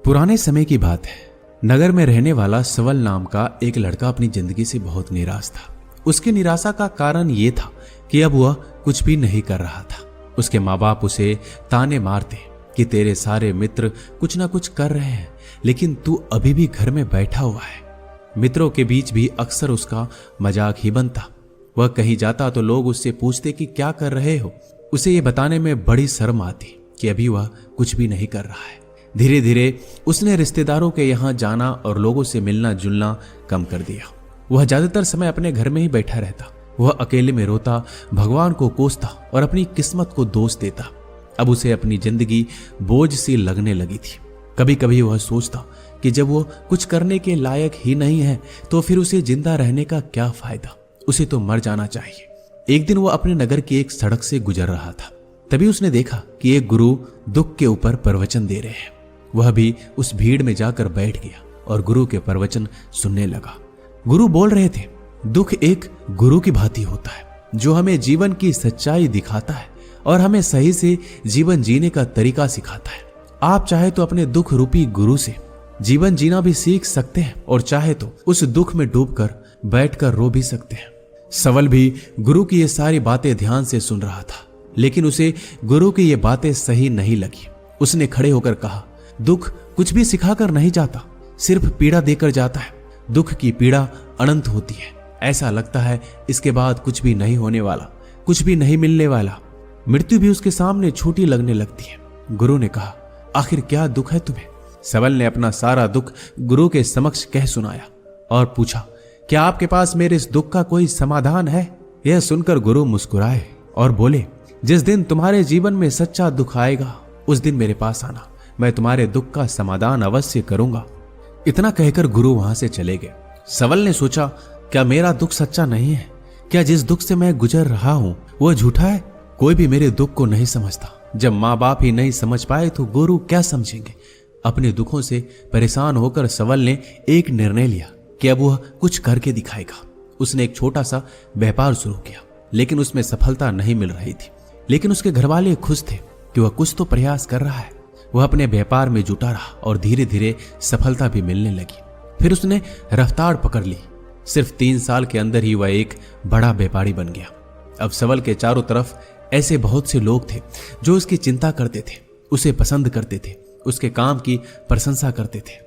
पुराने समय की बात है। नगर में रहने वाला सवल नाम का एक लड़का अपनी जिंदगी से बहुत निराश था। उसकी निराशा का कारण यह था कि अब वह कुछ भी नहीं कर रहा था। उसके माँ बाप उसे ताने मारते कि तेरे सारे मित्र कुछ ना कुछ कर रहे हैं, लेकिन तू अभी भी घर में बैठा हुआ है। मित्रों के बीच भी अक्सर उसका मजाक ही बनता। वह कहीं जाता तो लोग उससे पूछते कि क्या कर रहे हो। उसे ये बताने में बड़ी शर्म आती कि अभी वह कुछ भी नहीं कर रहा है। धीरे धीरे उसने रिश्तेदारों के यहाँ जाना और लोगों से मिलना जुलना कम कर दिया। वह ज्यादातर समय अपने घर में ही बैठा रहता। वह अकेले में रोता, भगवान को कोसता और अपनी किस्मत को दोष देता। अब उसे अपनी जिंदगी बोझ सी लगने लगी थी। कभी कभी वह सोचता कि जब वो कुछ करने के लायक ही नहीं है तो फिर उसे जिंदा रहने का क्या फायदा, उसे तो मर जाना चाहिए। एक दिन वो अपने नगर की एक सड़क से गुजर रहा था। तभी उसने देखा कि एक गुरु दुख के ऊपर प्रवचन दे रहे हैं। वह भी उस भीड़ में जाकर बैठ गया और गुरु के प्रवचन सुनने लगा। गुरु बोल रहे थे, दुख एक गुरु की भांति होता है जो हमें जीवन की सच्चाई दिखाता है और हमें सही से जीवन जीने का तरीका सिखाता है। आप चाहे तो अपने दुख रूपी गुरु से जीवन जीना भी सीख सकते हैं और चाहे तो उस दुख में डूबकर बैठकर रो भी सकते हैं। सवल भी गुरु की ये सारी बातें ध्यान से सुन रहा था, लेकिन उसे गुरु की ये बातें सही नहीं लगी। उसने खड़े होकर कहा, दुख कुछ भी सिखाकर नहीं जाता, सिर्फ पीड़ा देकर जाता है। दुख की पीड़ा अनंत होती है। ऐसा लगता है इसके बाद कुछ भी नहीं होने वाला, कुछ भी नहीं मिलने वाला। मृत्यु भी उसके सामने छोटी लगने लगती है। गुरु ने कहा, आखिर क्या दुख है तुम्हें? सवल ने अपना सारा दुख गुरु के समक्ष कह सुनाया और पूछा, क्या आपके पास मेरे इस दुख का कोई समाधान है? यह सुनकर गुरु मुस्कुराए और बोले, जिस दिन तुम्हारे जीवन में सच्चा दुख आएगा उस दिन मेरे पास आना, मैं तुम्हारे दुख का समाधान अवश्य करूंगा। इतना कहकर गुरु वहां से चले गए। सवल ने सोचा, क्या मेरा दुख सच्चा नहीं है? क्या जिस दुख से मैं गुजर रहा हूं वह झूठा है? कोई भी मेरे दुख को नहीं समझता। जब माँ बाप ही नहीं समझ पाए तो गुरु क्या समझेंगे? अपने दुखों से परेशान होकर सवल ने एक निर्णय लिया कि अब वह कुछ करके दिखाएगा। उसने एक छोटा सा व्यापार शुरू किया, लेकिन उसमें सफलता नहीं मिल रही थी। लेकिन उसके घरवाले खुश थे कि वह कुछ तो प्रयास कर रहा है। वह अपने व्यापार में जुटा रहा और धीरे धीरे सफलता भी मिलने लगी। फिर उसने रफ्तार पकड़ ली। सिर्फ 3 साल के अंदर ही वह एक बड़ा व्यापारी बन गया। अब सवल के चारों तरफ ऐसे बहुत से लोग थे जो उसकी चिंता करते थे, उसे पसंद करते थे, उसके काम की प्रशंसा करते थे।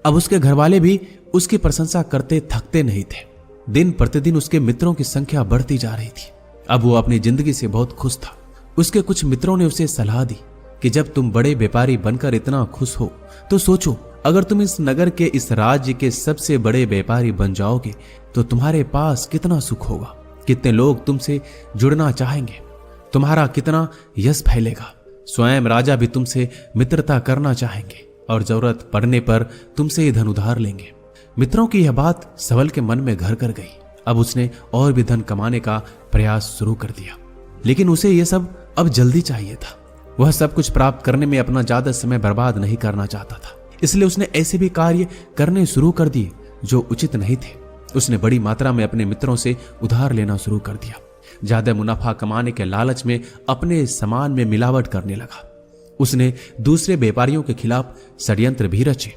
अब उसके घरवाले भी उसकी प्रशंसा करते थकते नहीं थे। दिन प्रतिदिन उसके मित्रों की संख्या बढ़ती जा रही थी। अब वो अपनी जिंदगी से बहुत खुश था। उसके कुछ मित्रों ने उसे सलाह दी कि जब तुम बड़े व्यापारी बनकर इतना खुश हो तो सोचो, अगर तुम इस नगर के, इस राज्य के सबसे बड़े व्यापारी बन जाओगे तो तुम्हारे पास कितना सुख होगा, कितने लोग तुमसे जुड़ना चाहेंगे, तुम्हारा कितना यश फैलेगा। स्वयं राजा भी तुमसे मित्रता करना चाहेंगे और जरूरत पड़ने पर तुमसे ही धन उधार लेंगे। मित्रों की यह बात सवल के मन में घर कर गई। अब उसने और भी धन कमाने का प्रयास शुरू कर दिया, लेकिन उसे यह सब अब जल्दी चाहिए था। वह सब कुछ प्राप्त करने में अपना ज्यादा समय बर्बाद नहीं करना चाहता था, इसलिए उसने ऐसे भी कार्य करने शुरू कर दिए जो उचित नहीं थे। उसने बड़ी मात्रा में अपने मित्रों से उधार लेना शुरू कर दिया। ज्यादा मुनाफा कमाने के लालच में अपने सामान में मिलावट करने लगा। उसने दूसरे व्यापारियों के खिलाफ षड्यंत्र भी रचे।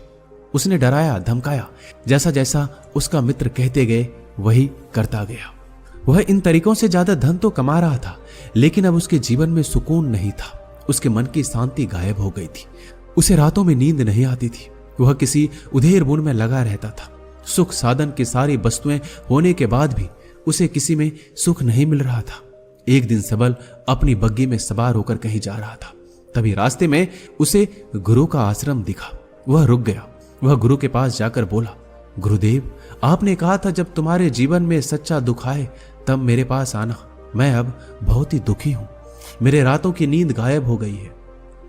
उसने डराया, धमकाया। जैसा जैसा उसका मित्र कहते गए वही करता गया। वह इन तरीकों से ज्यादा धन तो कमा रहा था, लेकिन अब उसके जीवन में सुकून नहीं था। उसके मन की शांति गायब हो गई थी। उसे रातों में नींद नहीं आती थी। वह किसी उधेड़ बुन में लगा रहता था। सुख साधन की सारी वस्तुएं होने के बाद भी उसे किसी में सुख नहीं मिल रहा था। एक दिन सबल अपनी बग्गी में सवार होकर कहीं जा रहा था। तभी रास्ते में उसे गुरु का आश्रम दिखा। वह रुक गया। वह गुरु के पास जाकर बोला, गुरुदेव, आपने कहा था जब तुम्हारे जीवन में सच्चा दुख आए तब मेरे पास आना। मैं अब बहुत ही दुखी हूं। मेरे रातों की नींद गायब हो गई है।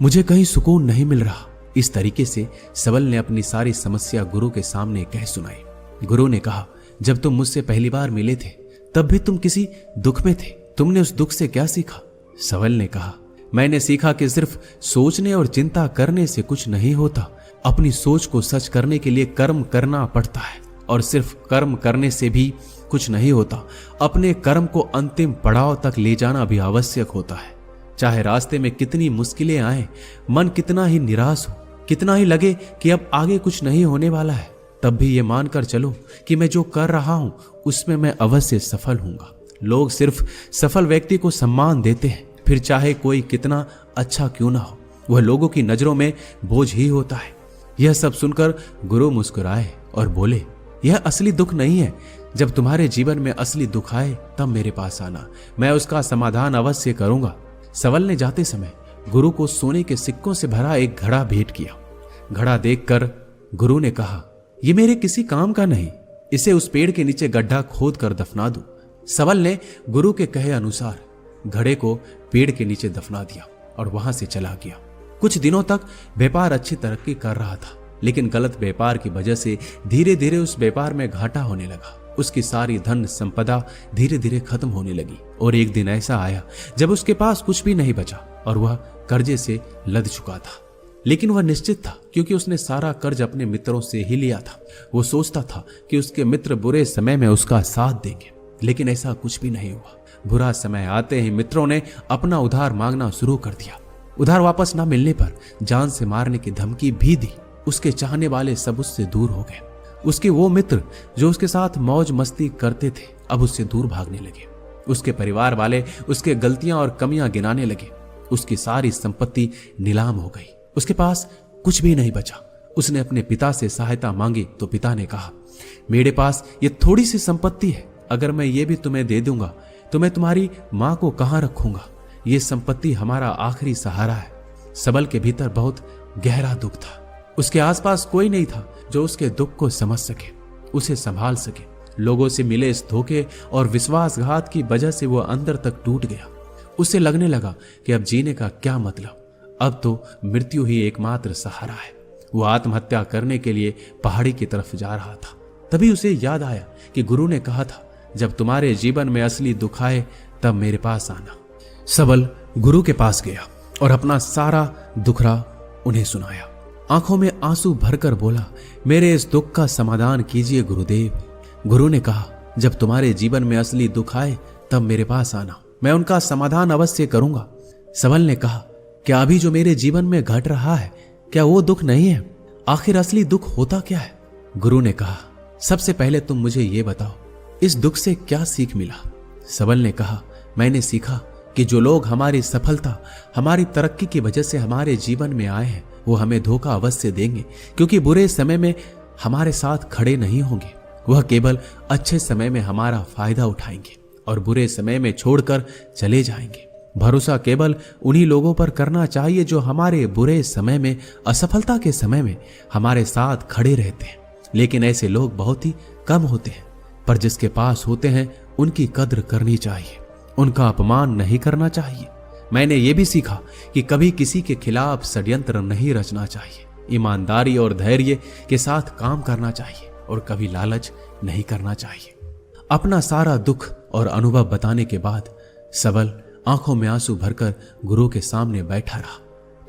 मुझे कहीं सुकून नहीं मिल रहा। इस तरीके से सबल ने अपनी सारी समस्या गुरु के सामने कह सुनाई। गुरु ने कहा, जब तुम मुझसे पहली बार मिले थे तब भी तुम किसी दुख में थे। तुमने उस दुख से क्या सीखा? सबल ने कहा, मैंने सीखा कि सिर्फ सोचने और चिंता करने से कुछ नहीं होता। अपनी सोच को सच करने के लिए कर्म करना पड़ता है, और सिर्फ कर्म करने से भी कुछ नहीं होता। अपने कर्म को अंतिम पड़ाव तक ले जाना भी आवश्यक होता है। चाहे रास्ते में कितनी मुश्किलें आए, मन कितना ही निराश हो, कितना ही लगे कि अब आगे कुछ नहीं होने वाला है, तब भी ये मानकर चलो कि मैं जो कर रहा हूं उसमें मैं अवश्य सफल हूंगा। लोग सिर्फ सफल व्यक्ति को सम्मान देते हैं, फिर चाहे कोई कितना अच्छा क्यों ना हो, वह लोगों की नजरों में बोझ ही होता है। यह सब सुनकर गुरु मुस्कुराए और बोले, यह असली दुख नहीं है। जब तुम्हारे जीवन में असली दुख आए तब मेरे पास आना, मैं उसका समाधान अवश्य करूंगा। सवल ने जाते समय गुरु को सोने के सिक्कों से भरा एक घड़ा भेंट किया। घड़ा देखकर गुरु ने कहा, यह मेरे किसी काम का नहीं, इसे उस पेड़ के नीचे गड्ढा खोद कर दफना दो। सवल ने गुरु के कहे अनुसार घड़े को पेड़ के नीचे दफना दिया और वहां से चला गया। कुछ दिनों तक व्यापार अच्छी तरक्की कर रहा था, लेकिन गलत व्यापार की वजह से धीरे धीरे उस व्यापार में घाटा होने लगा। उसकी सारी धन संपदा धीरे धीरे खत्म होने लगी और एक दिन ऐसा आया जब उसके पास कुछ भी नहीं बचा और वह कर्जे से लद चुका था। लेकिन वह निश्चित था, क्योंकि उसने सारा कर्ज अपने मित्रों से ही लिया था। वो सोचता था कि उसके मित्र बुरे समय में उसका साथ देंगे, लेकिन ऐसा कुछ भी नहीं हुआ। बुरा समय आते ही मित्रों ने अपना उधार मांगना शुरू कर दिया। उधार वापस ना मिलने पर जान से मारने की धमकी भी दी। उसके चाहने वाले सब उससे दूर हो गए। उसके वो मित्र जो उसके साथ मौज मस्ती करते थे अब उससे दूर भागने लगे। उसके परिवार वाले उसके गलतियां और कमियां गिनाने लगे। उसकी सारी संपत्ति नीलाम हो गई, उसके पास कुछ भी नहीं बचा। उसने अपने पिता से सहायता मांगी तो पिता ने कहा, मेरे पास ये थोड़ी सी संपत्ति है, अगर मैं ये भी तुम्हें दे दूंगा तो मैं तुम्हारी मां को कहां रखूंगा। ये संपत्ति हमारा आखिरी सहारा है। सबल के भीतर बहुत गहरा दुख था। उसके आसपास कोई नहीं था जो उसके दुख को समझ सके, उसे संभाल सके। लोगों से मिले इस धोखे और विश्वासघात की वजह से वह अंदर तक टूट गया। उसे लगने लगा कि अब जीने का क्या मतलब, अब तो मृत्यु ही एकमात्र सहारा है। वो आत्महत्या करने के लिए पहाड़ी की तरफ जा रहा था। तभी उसे याद आया कि गुरु ने कहा था, जब तुम्हारे जीवन में असली दुख आए तब मेरे पास आना। सबल गुरु के पास गया और अपना सारा दुखड़ा उन्हें सुनाया। आंखों में आंसू भरकर बोला, मेरे इस दुख का समाधान कीजिए गुरुदेव। गुरु ने कहा, जब तुम्हारे जीवन में असली दुख आए तब मेरे पास आना, मैं उनका समाधान अवश्य करूंगा। सबल ने कहा, क्या अभी जो मेरे जीवन में घट रहा है क्या वो दुख नहीं है? आखिर असली दुख होता क्या है? गुरु ने कहा, सबसे पहले तुम मुझे ये बताओ, इस दुख से क्या सीख मिला? सबल ने कहा, मैंने सीखा कि जो लोग हमारी सफलता, हमारी तरक्की की वजह से हमारे जीवन में आए हैं वो हमें धोखा अवश्य देंगे, क्योंकि बुरे समय में हमारे साथ खड़े नहीं होंगे। वह केवल अच्छे समय में हमारा फायदा उठाएंगे और बुरे समय में छोड़कर चले जाएंगे। भरोसा केवल उन्हीं लोगों पर करना चाहिए जो हमारे बुरे समय में, असफलता के समय में हमारे साथ खड़े रहते हैं। लेकिन ऐसे लोग बहुत ही कम होते हैं, पर जिसके पास होते हैं उनकी कद्र करनी चाहिए, उनका अपमान नहीं करना चाहिए। मैंने ये भी सीखा कि कभी किसी के खिलाफ षड्यंत्र नहीं रचना चाहिए, ईमानदारी और धैर्य के साथ काम करना चाहिए और कभी लालच नहीं करना चाहिए। अपना सारा दुख और अनुभव बताने के बाद सबल आंखों में आंसू भरकर गुरु के सामने बैठा रहा।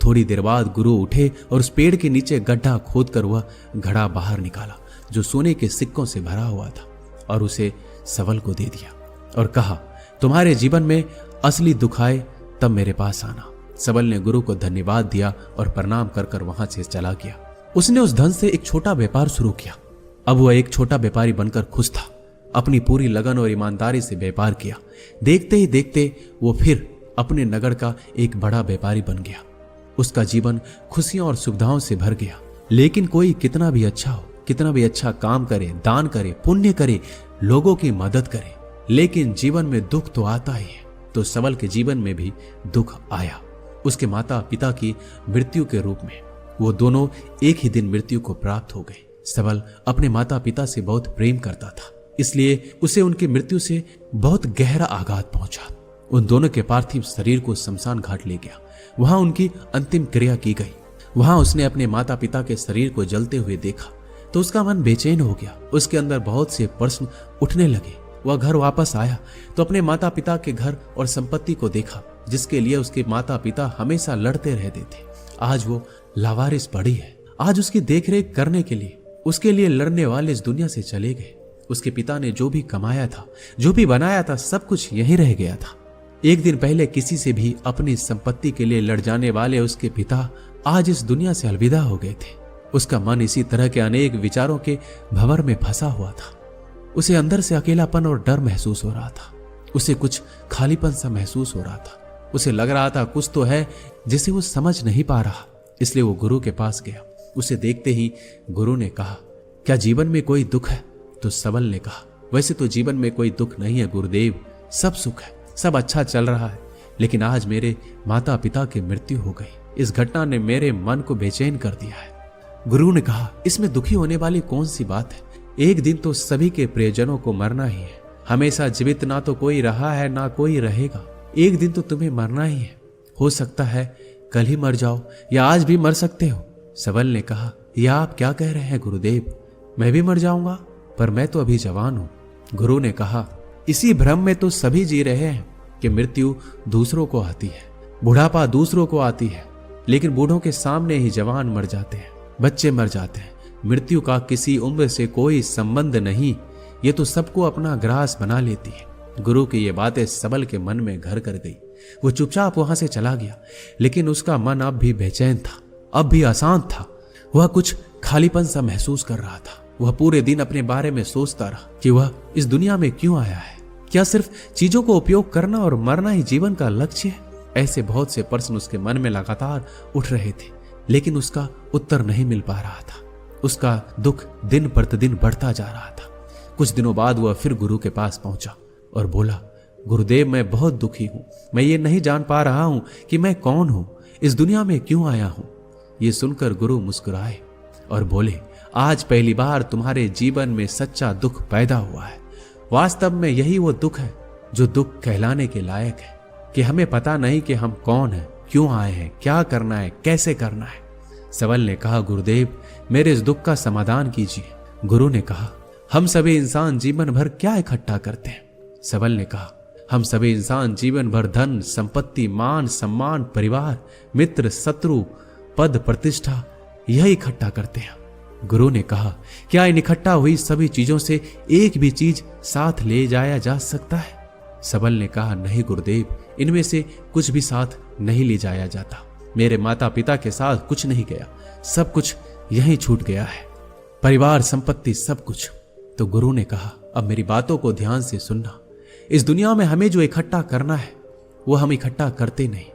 थोड़ी देर बाद गुरु उठे और उस पेड़ के नीचे गड्ढा खोदकर वह घड़ा बाहर निकाला जो सोने के सिक्कों से भरा हुआ था और उसे सबल को दे दिया और कहा, तुम्हारे जीवन में असली दुख आए तब मेरे पास आना। सबल ने गुरु को धन्यवाद दिया और प्रणाम कर कर वहां से चला गया। उसने उस धन से एक छोटा व्यापार शुरू किया। अब वह एक छोटा व्यापारी बनकर खुश था। अपनी पूरी लगन और ईमानदारी से व्यापार किया। देखते ही देखते वो फिर अपने नगर का एक बड़ा व्यापारी बन गया। उसका जीवन खुशियों और सुविधाओं से भर गया। लेकिन कोई कितना भी अच्छा हो, कितना भी अच्छा काम करे, दान करे, पुण्य करे, लोगों की मदद करे, लेकिन जीवन में दुख तो आता ही है। तो सबल के जीवन में भी दुख आया। उसके माता पिता की मृत्यु के रूप में। वो दोनों एक ही दिन मृत्यु को प्राप्त हो गए। सबल अपने माता पिता से बहुत प्रेम करता था, इसलिए उसे उनकी मृत्यु से बहुत गहरा आघात पहुंचा। उन दोनों के पार्थिव शरीर को शमशान घाट ले गया। वहां उनकी अंतिम क्रिया की गई। वहां उसने अपने माता पिता के शरीर को जलते हुए देखा तो उसका मन बेचैन हो गया। उसके अंदर बहुत से प्रश्न उठने लगे। वह घर वापस आया तो अपने माता पिता के घर और संपत्ति को देखा जिसके लिए उसके माता पिता हमेशा लड़ते रहते थे। आज वो लावारिस पड़ी है। आज उसकी देखरेख करने के लिए उसके लिए लड़ने वाले इस दुनिया से चले गए। उसके पिता ने जो भी कमाया था, जो भी बनाया था, सब कुछ यहीं रह गया था। एक दिन पहले किसी से भी अपनी संपत्ति के लिए लड़ जाने वाले उसके पिता आज इस दुनिया से अलविदा हो गए थे। उसका मन इसी तरह के अनेक विचारों के भंवर में फंसा हुआ था। उसे अंदर से अकेलापन और डर महसूस हो रहा था। उसे कुछ खालीपन सा महसूस हो रहा था। उसे लग रहा था कुछ तो है जिसे वो समझ नहीं पा रहा। इसलिए वो गुरु के पास गया। उसे देखते ही गुरु ने कहा, क्या जीवन में कोई दुख है? तो सबल ने कहा, वैसे तो जीवन में कोई दुख नहीं है गुरुदेव, सब सुख है, सब अच्छा चल रहा है। लेकिन आज मेरे माता पिता की मृत्यु हो गई। इस घटना ने मेरे मन को बेचैन कर दिया है। गुरु ने कहा, इसमें दुखी होने वाली कौन सी बात है? एक दिन तो सभी के प्रियजनों को मरना ही है। हमेशा जीवित ना तो कोई रहा है ना कोई रहेगा। एक दिन तो तुम्हें मरना ही है। हो सकता है कल ही मर जाओ या आज भी मर सकते हो। सबल ने कहा, यह आप क्या कह रहे हैं गुरुदेव? मैं भी मर जाऊंगा, पर मैं तो अभी जवान हूं। गुरु ने कहा, इसी भ्रम में तो सभी जी रहे हैं कि मृत्यु दूसरों को आती है, बुढ़ापा दूसरों को आती है, लेकिन बूढ़ों के सामने ही जवान मर जाते हैं, बच्चे मर जाते हैं। मृत्यु का किसी उम्र से कोई संबंध नहीं, ये तो सबको अपना ग्रास बना लेती है। गुरु की ये बातें सबल के मन में घर कर गई। वो चुपचाप वहां से चला गया, लेकिन उसका मन अब भी बेचैन था, अब भी अशांत था। वह कुछ खालीपन सा महसूस कर रहा था। वह पूरे दिन अपने बारे में सोचता रहा कि वह इस दुनिया में क्यों आया है। क्या सिर्फ चीजों को उपयोग करना और मरना ही जीवन का लक्ष्य है? ऐसे बहुत से प्रश्न उसके मन में लगातार उठ रहे थे, लेकिन उसका उत्तर नहीं मिल पा रहा था। उसका दुख दिन प्रतिदिन बढ़ता जा रहा था। कुछ दिनों बाद वह फिर गुरु के पास पहुंचा और बोला, गुरुदेव, मैं बहुत दुखी हूं। मैं ये नहीं जान पा रहा हूं कि मैं कौन हूं, इस दुनिया में क्यों आया हूं। ये सुनकर गुरु मुस्कुराए और बोले, आज पहली बार तुम्हारे जीवन में सच्चा दुख पैदा हुआ है। वास्तव में यही वो दुख है जो दुख कहलाने के लायक है, कि हमें पता नहीं कि हम कौन हैं, क्यों आए हैं, क्या करना है, कैसे करना है। सबल ने कहा, गुरुदेव, मेरे इस दुख का समाधान कीजिए। गुरु ने कहा, हम सभी इंसान जीवन भर क्या इकट्ठा करते हैं? सबल ने कहा, हम सभी इंसान जीवन भर धन, संपत्ति, मान, सम्मान, परिवार, मित्र, शत्रु, पद, प्रतिष्ठा, यही इकट्ठा करते हैं। गुरु ने कहा, क्या इन इकट्ठा हुई सभी चीजों से एक भी चीज साथ ले जाया जा सकता है? सबल ने कहा, नहीं गुरुदेव, इनमें से कुछ भी साथ नहीं ले जाया जाता। मेरे माता पिता के साथ कुछ नहीं गया, सब कुछ यहीं छूट गया है, परिवार, संपत्ति, सब कुछ। तो गुरु ने कहा, अब मेरी बातों को ध्यान से सुनना। इस दुनिया में हमें जो इकट्ठा करना है वो हम इकट्ठा करते नहीं।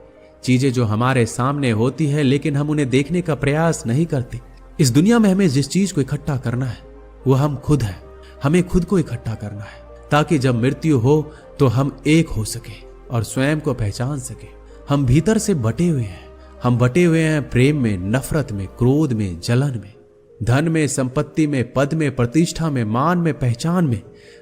चीजें जो हमारे सामने होती है लेकिन हम उन्हें देखने का प्रयास नहीं करते। इस दुनिया में हमें जिस चीज को इकट्ठा करना है वो हम खुद हैं। हमें खुद को इकट्ठा करना है ताकि जब मृत्यु हो तो हम एक हो सके और स्वयं को पहचान सके। हम भीतर से बटे हुए हैं। हम बटे हुए हैं प्रेम में, नफरत में, क्रोध में, जलन में, धन में, संपत्ति में, पद में, प्रतिष्ठा में, मान में, पहचान में,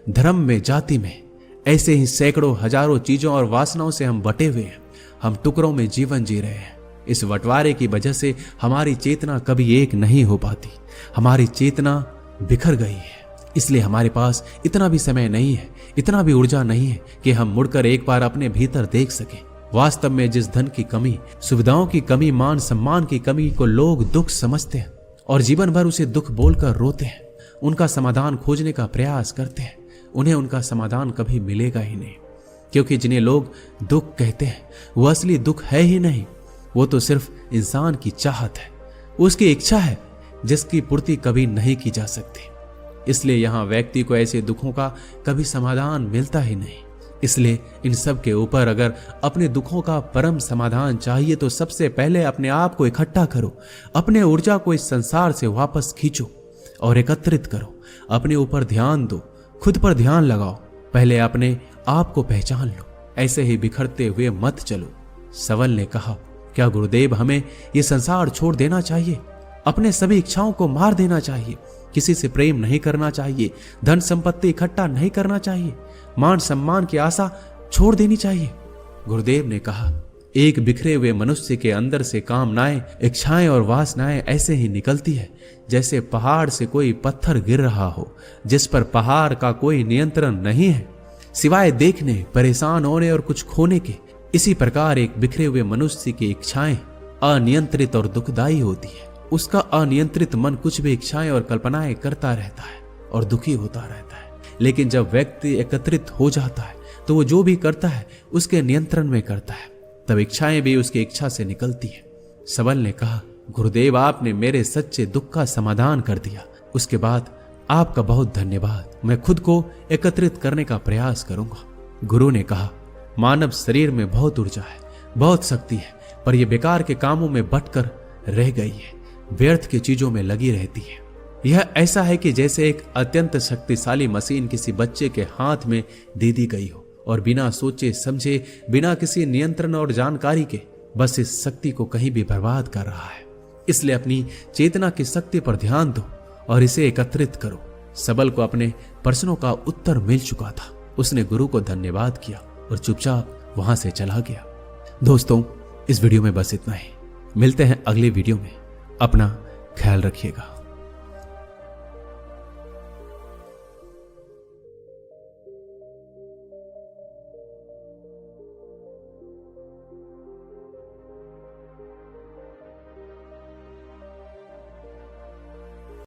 धर्म में, जाति में। ऐसे ही सैकड़ों हजारों चीजों और वासनाओं से हम बटे हुए हैं। हम टुकड़ों में जीवन जी रहे हैं। इस बंटवारे की वजह से हमारी चेतना कभी एक नहीं हो पाती। हमारी चेतना बिखर गई है। इसलिए हमारे पास इतना भी समय नहीं है, इतना भी ऊर्जा नहीं है कि हम मुड़कर एक बार अपने भीतर देख सकें। वास्तव में जिस धन की कमी, सुविधाओं की कमी, मान सम्मान की कमी को लोग दुख समझते हैं और जीवन भर उसे दुख बोलकर रोते हैं, उनका समाधान खोजने का प्रयास करते हैं, उन्हें उनका समाधान कभी मिलेगा ही नहीं। क्योंकि जिन्हें लोग दुख कहते हैं वो असली दुख है ही नहीं, वो तो सिर्फ इंसान की चाहत है, उसकी इच्छा है जिसकी पूर्ति कभी नहीं की जा सकती। इसलिए यहां व्यक्ति को ऐसे दुखों का कभी समाधान मिलता ही नहीं। इसलिए इन सब के ऊपर अगर अपने दुखों का परम समाधान चाहिए तो सबसे पहले अपने आप को इकट्ठा करो, अपने ऊर्जा को इस संसार से वापस खींचो और एकत्रित करो। अपने ऊपर ध्यान दो, खुद पर ध्यान लगाओ, पहले अपने आप को पहचान लो। ऐसे ही बिखरते हुए मत चलो। सबल ने कहा, क्या गुरुदेव हमें ये संसार छोड़ देना चाहिए? अपने सभी इच्छाओं को मार देना चाहिए? किसी से प्रेम नहीं करना चाहिए? धन संपत्ति इकट्ठा नहीं करना चाहिए? मान सम्मान की आशा छोड़ देनी चाहिए? गुरुदेव ने कहा, एक बिखरे हुए मनुष्य के अंदर से कामनाएं, इच्छाएं और वासनाएं ऐसे ही निकलती है जैसे पहाड़ से कोई पत्थर गिर रहा हो, जिस पर पहाड़ का कोई नियंत्रण नहीं है सिवाय देखने, परेशान होने और कुछ खोने के। इसी प्रकार एक बिखरे हुए मनुष्य की इच्छाएं अनियंत्रित और दुखदायी होती है। उसका अनियंत्रित मन कुछ भी इच्छाएं और कल्पनाएं करता रहता है और दुखी होता रहता है। लेकिन जब व्यक्ति एकत्रित हो जाता है तो वो जो भी करता है उसके नियंत्रण में करता है, तब इच्छाएं भी उसकी इच्छा से निकलती है। सबल ने कहा, गुरुदेव, आपने मेरे सच्चे दुख का समाधान कर दिया। उसके बाद आपका बहुत धन्यवाद। मैं खुद को एकत्रित करने का प्रयास करूंगा। गुरु ने कहा, मानव शरीर में बहुत ऊर्जा है, बहुत शक्ति है, पर यह बेकार के कामों में बटकर रह गई है, व्यर्थ की चीजों में लगी रहती है। यह ऐसा है कि जैसे एक अत्यंत शक्तिशाली मशीन किसी बच्चे के हाथ में दे दी गई हो और बिना सोचे समझे, बिना किसी नियंत्रण और जानकारी के बस इस शक्ति को कहीं भी बर्बाद कर रहा है। इसलिए अपनी चेतना की शक्ति पर ध्यान दो और इसे एकत्रित करो। सबल को अपने प्रश्नों का उत्तर मिल चुका था। उसने गुरु को धन्यवाद किया और चुपचाप वहां से चला गया। दोस्तों, इस वीडियो में बस इतना ही। मिलते हैं अगले वीडियो में। अपना ख्याल रखिएगा।